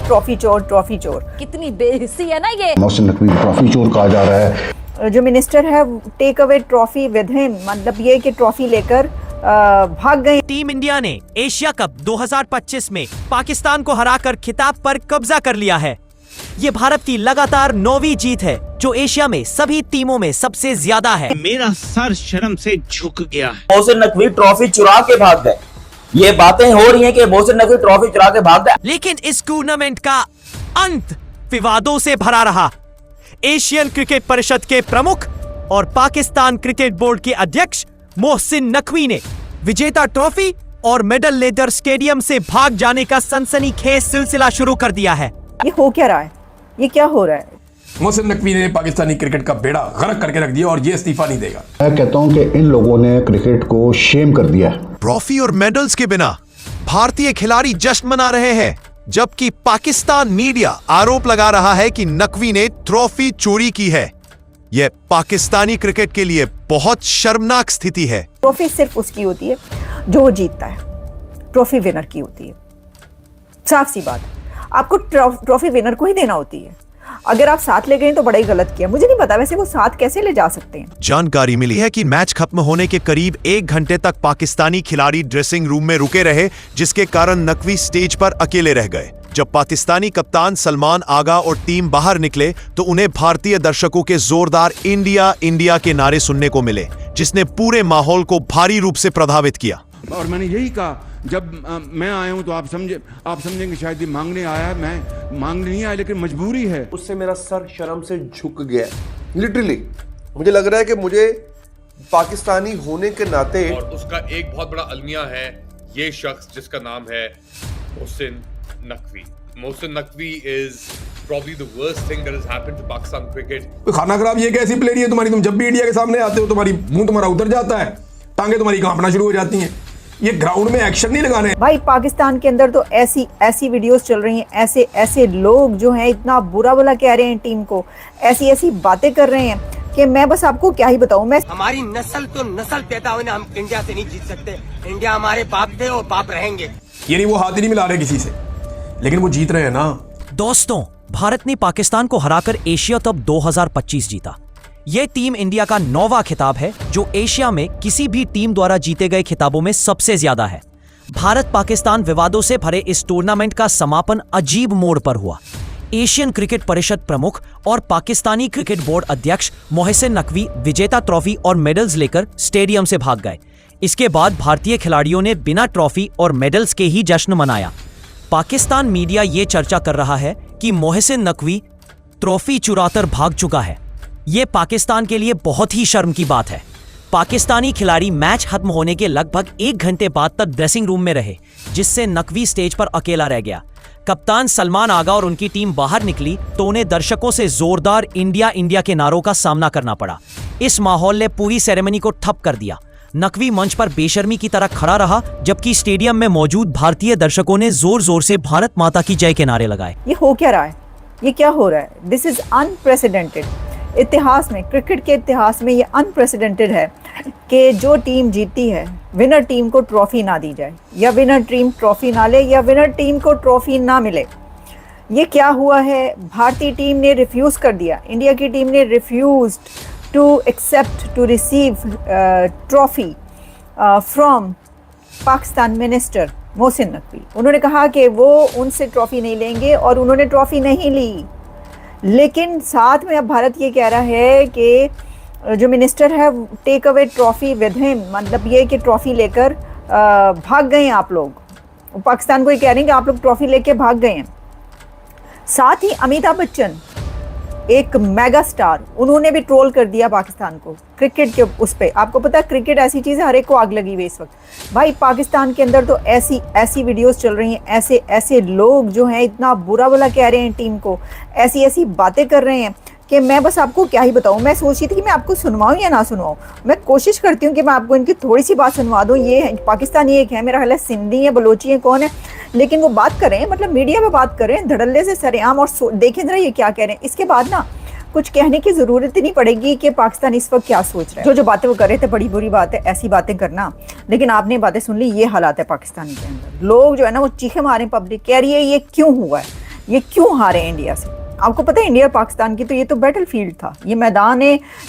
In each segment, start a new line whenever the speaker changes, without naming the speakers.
Trophy चोर, trophy चोर।
कितनी बेहिस्सी है ना ये।
मोहसिन नकवी ट्रॉफी चोर कहा जा रहा है।
जो मिनिस्टर है take away trophy with him, मतलब ये कि ट्रॉफी लेकर भाग गए।
टीम इंडिया ने एशिया कप 2025 में पाकिस्तान को हराकर खिताब पर कब्जा कर लिया है। ये भारत की लगातार 9वीं जीत है, जो एशिया में सभी टीमों में सबसे ज्यादा है।
मेरा सर शर्म से झुक गया है।
मोहसिन नकवी ट्रॉफी चुरा के भाग गए। ये बातें हो रही हैं कि मोहसिन नकवी ट्रॉफी चुरा के भाग गए।
लेकिन इस टूर्नामेंट का अंत विवादों से भरा रहा। एशियन क्रिकेट परिषद के प्रमुख और पाकिस्तान क्रिकेट बोर्ड के अध्यक्ष मोहसिन नकवी ने विजेता ट्रॉफी और मेडल लेकर स्टेडियम से भाग जाने का सनसनीखेज सिलसिला शुरू कर दिया है।
ये हो क्या रहा है? ये क्या हो रहा है?
मोहसिन नकवी ने पाकिस्तानी क्रिकेट का बेड़ा गर्क करके रख दिया और ये इस्तीफा नहीं देगा।
मैं कहता हूं कि इन लोगों ने क्रिकेट को शेम कर दिया है।
ट्रॉफी और मेडल्स के बिना भारतीय खिलाड़ी जश्न मना रहे हैं, जबकि पाकिस्तान मीडिया आरोप लगा रहा है कि नकवी ने ट्रॉफी चोरी की है। यह पाकिस्तानी क्रिकेट के लिए बहुत शर्मनाक स्थिति है।
ट्रॉफी सिर्फ उसकी होती है जो वो जीतता है, ट्रॉफी विनर की होती है। साफ सी बात, आपको ट्रॉफी विनर को ही देना होती है। अगर आप साथ ले गए तो बड़ा ही गलत किया। मुझे नहीं पता वैसे वो साथ कैसे ले जा सकते हैं।
जानकारी मिली है कि मैच खत्म होने के करीब 1 घंटे तक पाकिस्तानी खिलाड़ी ड्रेसिंग रूम में रुके रहे, जिसके कारण नकवी स्टेज पर अकेले रह गए। जब पाकिस्तानी कप्तान सलमान आगा और टीम बाहर निकले तो उन्हें भारतीय दर्शकों के जोरदार इंडिया इंडिया के नारे सुनने को मिले, जिसने पूरे माहौल को भारी रूप से प्रभावित किया।
और मैंने यही कहा, जब मैं आया हूं तो आप समझेंगे शायद ये मांगने आया, मैं मांगने नहीं आया, लेकिन मजबूरी है।
उससे मेरा सर शर्म से झुक गया। लिटरली मुझे लग रहा है कि मुझे पाकिस्तानी होने के नाते,
और उसका एक बहुत बड़ा अलमिया है ये शख्स जिसका नाम है Mohsin Naqvi. Mohsin Naqvi is probably the worst thing that has happened to Pakistan cricket.
खाना खराब ये कैसी प्लेयर है तुम्हारी? तुम जब भी इंडिया के सामने आते हो तुम्हारी मुंह तुम्हारा उतर जाता है, टांगे तुम्हारी कांपना शुरू हो जाती हैं। ये ग्राउंड में एक्शन नहीं लगाने।
भाई पाकिस्तान के अंदर तो ऐसी वीडियोस चल रही हैं, ऐसे लोग जो हैं इतना बुरा भला कह रहे हैं टीम को, ऐसी बातें कर रहे हैं कि मैं बस आपको क्या ही बताऊं। मैं
हमारी नस्ल तो नस्ल पैदा होने हम इंडिया से नहीं जीत सकते। इंडिया हमारे बाप थे और बाप रहेंगे।
यानी वो हाथ ही नहीं मिला रहे किसी से, लेकिन वो जीत रहे हैं ना।
दोस्तों, भारत ने पाकिस्तान को हराकर एशिया कप 2025 जीता। यह टीम इंडिया का 9वां खिताब है, जो एशिया में किसी भी टीम द्वारा जीते गए खिताबों में सबसे ज्यादा है। भारत पाकिस्तान विवादों से भरे इस टूर्नामेंट का समापन अजीब मोड़ पर हुआ। एशियन क्रिकेट परिषद प्रमुख और पाकिस्तानी क्रिकेट बोर्ड अध्यक्ष मोहसिन नकवी विजेता ट्रॉफी और मेडल्स लेकर स्टेडियम से भाग गए। इसके बाद भारतीय खिलाड़ियों ने बिना ट्रॉफी और मेडल्स के ही जश्न मनाया। पाकिस्तान मीडिया ये चर्चा कर रहा है कि मोहसिन नकवी ट्रॉफी चुराकर भाग चुका है। ये पाकिस्तान के लिए बहुत ही शर्म की बात है। पाकिस्तानी खिलाड़ी मैच खत्म होने के लगभग 1 घंटे बाद तक ड्रेसिंग रूम में रहे, जिससे नकवी स्टेज पर अकेला रह गया। कप्तान सलमान आगा और उनकी टीम बाहर निकली तो उन्हें दर्शकों से जोरदार इंडिया इंडिया के नारों का सामना करना पड़ा। इस माहौल ने पूरी सेरेमनी को ठप कर दिया। नकवी मंच पर बेशर्मी की तरह खड़ा रहा, जबकि स्टेडियम में मौजूद भारतीय दर्शकों ने जोर जोर से भारत माता की जय के नारे लगाए।
ये हो क्या रहा है? ये क्या हो रहा है? This is unprecedented. इतिहास में, क्रिकेट के इतिहास में ये अनप्रेसिडेंटेड है कि जो टीम जीतती है, विनर टीम को ट्रॉफी ना दी जाए, या विनर टीम ट्रॉफी ना ले, या विनर टीम को ट्रॉफी ना मिले। ये क्या हुआ है? भारतीय टीम ने रिफ्यूज कर दिया, इंडिया की टीम ने refused to accept to receive trophy from Pakistan minister Mohsin Naqvi. उन्होंने कहा कि वो उनसे ट्रॉफी नहीं लेंगे और उन्होंने ट्रॉफी नहीं ली। लेकिन साथ में अब भारत ये कह रहा है कि जो मिनिस्टर है take away trophy with him, मतलब ये कि ट्रॉफी लेकर भाग गए हैं आप लोग। पाकिस्तान को ये कह रहे हैं कि आप लोग ट्रॉफी लेके भाग गए हैं। साथ ही अमिताभ बच्चन, एक मेगा स्टार, उन्होंने भी ट्रोल कर दिया पाकिस्तान को क्रिकेट के उस पे। आपको पता है क्रिकेट ऐसी चीज़ है, हर एक को आग लगी हुई इस वक्त। भाई पाकिस्तान के अंदर तो ऐसी वीडियोस चल रही हैं, ऐसे लोग जो हैं इतना बुरा भला कह रहे हैं टीम को, ऐसी बातें कर रहे हैं कि मैं बस आपको क्या ही बताऊं। मैं सोच रही थी कि मैं आपको सुनवाऊं या ना सुनवाऊं। मैं कोशिश करती हूं कि मैं आपको इनकी थोड़ी सी बात सुनवा दूं। ये है पाकिस्तानी, एक है मेरा ख्याल है सिंधी है, बलोची है, कौन है, लेकिन वो बात करें, मतलब मीडिया में बात करें धड़ल्ले से सरेआम, और देखें जरा ये क्या कह रहे हैं। इसके बाद ना कुछ कहने की जरूरत ही नहीं पड़ेगी कि पाकिस्तान इस वक्त क्या सोच रहा है। जो बातें वो कर रहे थे बड़ी बुरी बात है ऐसी बातें करना, लेकिन आपने बातें सुन ली। ये हालात है पाकिस्तान के अंदर। लोग जो है ना वो चीखे मारे, पब्लिक कह रही है ये क्यों हुआ है, ये क्यों हारे इंडिया से। आपको पता है इंडिया और पाकिस्तान की तो ये तो बैटलफील्ड था, ये मैदान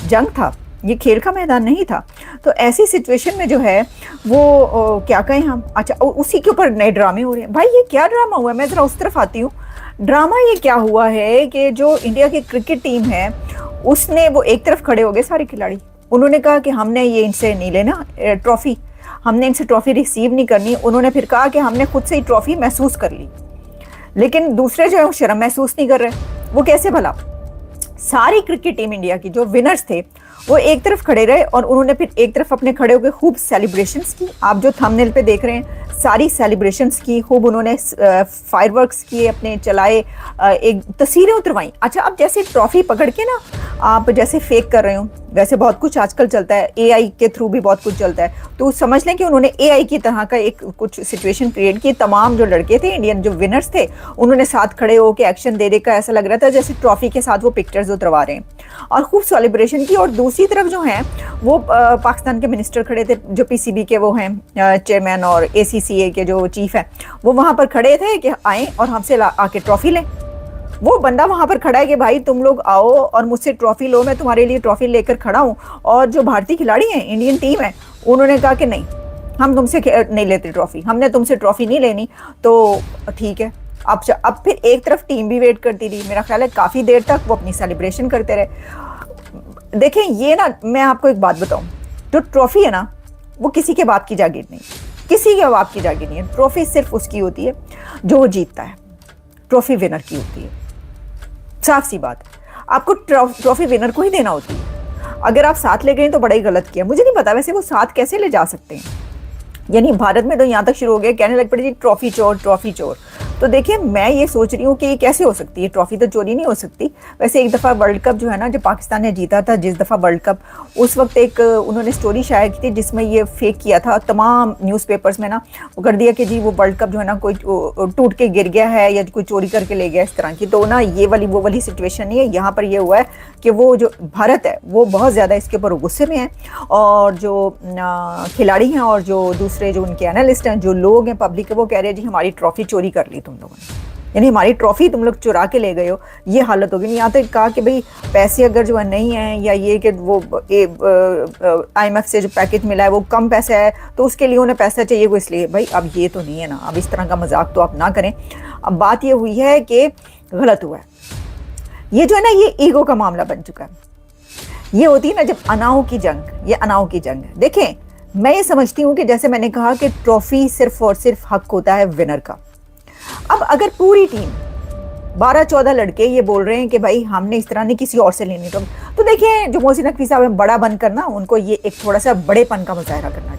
जंग था, ये खेल का मैदान नहीं था। तो ऐसी सिचुएशन में जो है वो क्या कहें हम, अच्छा उसी के ऊपर नए ड्रामे हो रहे हैं। भाई ये क्या ड्रामा हुआ है, मैं ज़रा उस तरफ आती हूँ। ड्रामा ये क्या हुआ है कि जो इंडिया की क्रिकेट टीम है उसने वो एक तरफ खड़े हो गए सारे खिलाड़ी, उन्होंने कहा कि हमने ये इनसे नहीं लेना ट्रॉफी, हमने इनसे ट्रॉफी रिसीव नहीं करनी। उन्होंने फिर कहा कि हमने खुद से ही ट्रॉफी महसूस कर ली, लेकिन दूसरे जो है वो शर्म महसूस नहीं कर रहे। वो कैसे भला? सारी क्रिकेट टीम इंडिया की जो विनर्स थे वो एक तरफ खड़े रहे और उन्होंने फिर एक तरफ अपने खड़े होकर खूब सेलिब्रेशंस की। आप जो थंबनेल पे देख रहे हैं सारी सेलिब्रेशंस की, खूब उन्होंने फायरवर्क्स किए, अपने चलाए, एक तस्वीरें उतरवाई। अच्छा, अब जैसे ट्रॉफी पकड़ के ना आप जैसे फेक कर रहे हो, वैसे बहुत कुछ आजकल चलता है, एआई के थ्रू भी बहुत कुछ चलता है, तो समझ लें कि उन्होंने एआई की तरह का एक कुछ सिचुएशन क्रिएट की। तमाम जो लड़के थे इंडियन जो विनर्स थे उन्होंने साथ खड़े होकर एक्शन दे का ऐसा लग रहा था जैसे ट्रॉफी के साथ वो पिक्चर्स उतरवा रहे हैं और खूब सेलिब्रेशन की। और दूसरी तरफ जो है वो पाकिस्तान के मिनिस्टर खड़े थे, जो पीसीबी के वो हैं चेयरमैन और एसीसीए के जो चीफ हैं, वो वहाँ पर खड़े थे कि आएँ और हमसे आके ट्रॉफी लें। वो बंदा वहां पर खड़ा है कि भाई तुम लोग आओ और मुझसे ट्रॉफी लो, मैं तुम्हारे लिए ट्रॉफी लेकर खड़ा हूं। और जो भारतीय खिलाड़ी हैं, इंडियन टीम है, उन्होंने कहा कि नहीं, हम तुमसे नहीं लेते ट्रॉफी, हमने तुमसे ट्रॉफी नहीं लेनी। तो ठीक है, अब फिर एक तरफ टीम भी वेट करती रही, मेरा ख्याल है काफ़ी देर तक वो अपनी सेलिब्रेशन करते रहे। देखें ये ना, मैं आपको एक बात बताऊं, जो ट्रॉफी है ना वो किसी के बाप की जागीर नहीं, किसी के बाप की जागीर नहीं है। ट्रॉफी सिर्फ उसकी होती है जो वो जीतता है, ट्रॉफी विनर की होती है, साफ सी बात। आपको ट्रॉफी विनर को ही देना होती है। अगर आप साथ ले गए तो बड़ा ही गलत किया। मुझे नहीं पता वैसे वो साथ कैसे ले जा सकते हैं, यानी भारत में तो यहाँ तक शुरू हो गया, कहने लग पड़े जी ट्रॉफी चोर, ट्रॉफी चोर। तो देखिए मैं ये सोच रही हूँ कि ये कैसे हो सकती है, ट्रॉफी तो चोरी नहीं हो सकती। वैसे एक दफ़ा वर्ल्ड कप जो है ना, जब पाकिस्तान ने जीता था जिस दफ़ा वर्ल्ड कप, उस वक्त एक उन्होंने स्टोरी शाया की थी जिसमें ये फेक किया था तमाम न्यूज़पेपर्स में ना, वो कर दिया कि जी वो वर्ल्ड कप जो है ना कोई टूट के गिर गया है या कोई चोरी करके ले गया, इस तरह की। तो ना ये वाली वो वाली सिचुएशन नहीं है। यहाँ पर ये हुआ है कि वो जो भारत है वो बहुत ज़्यादा इसके ऊपर गुस्से में है, और जो खिलाड़ी हैं और जो दूसरे जो उनके एनालिस्ट हैं, जो लोग हैं पब्लिक है, वो कह रहे हैं जी हमारी ट्रॉफी चोरी कर ली तुम लोगों ने, यानी हमारी ट्रॉफी तुम लोग चुरा के ले गए हो। ये हालत होगी। यहाँ तक कहा कि भाई पैसे अगर जो है नहीं हैं, या ये कि वो IMF से जो पैकेज मिला है वो कम पैसा है तो उसके लिए उन्हें पैसा चाहिए वो, इसलिए भाई अब ये तो नहीं है ना, अब इस तरह का मजाक तो आप ना करें। अब बात ये हुई है कि गलत हुआ है, ये जो है ना ये ईगो का मामला बन चुका है। ये होती है ना जब अनाओं की जंग, ये अनाओं की जंग है। देखें मैं ये समझती हूँ कि जैसे मैंने कहा कि ट्रॉफी सिर्फ और सिर्फ हक होता है विनर का। अब अगर पूरी टीम 12-14 लड़के ये बोल रहे हैं कि भाई हमने इस तरह नहीं किसी और से लेनी, तो देखिए जो मोहसिन नकवी साहब है, बड़ा बनकर ना उनको ये एक थोड़ा सा बड़ेपन का मुजाहरा करना चाहिए।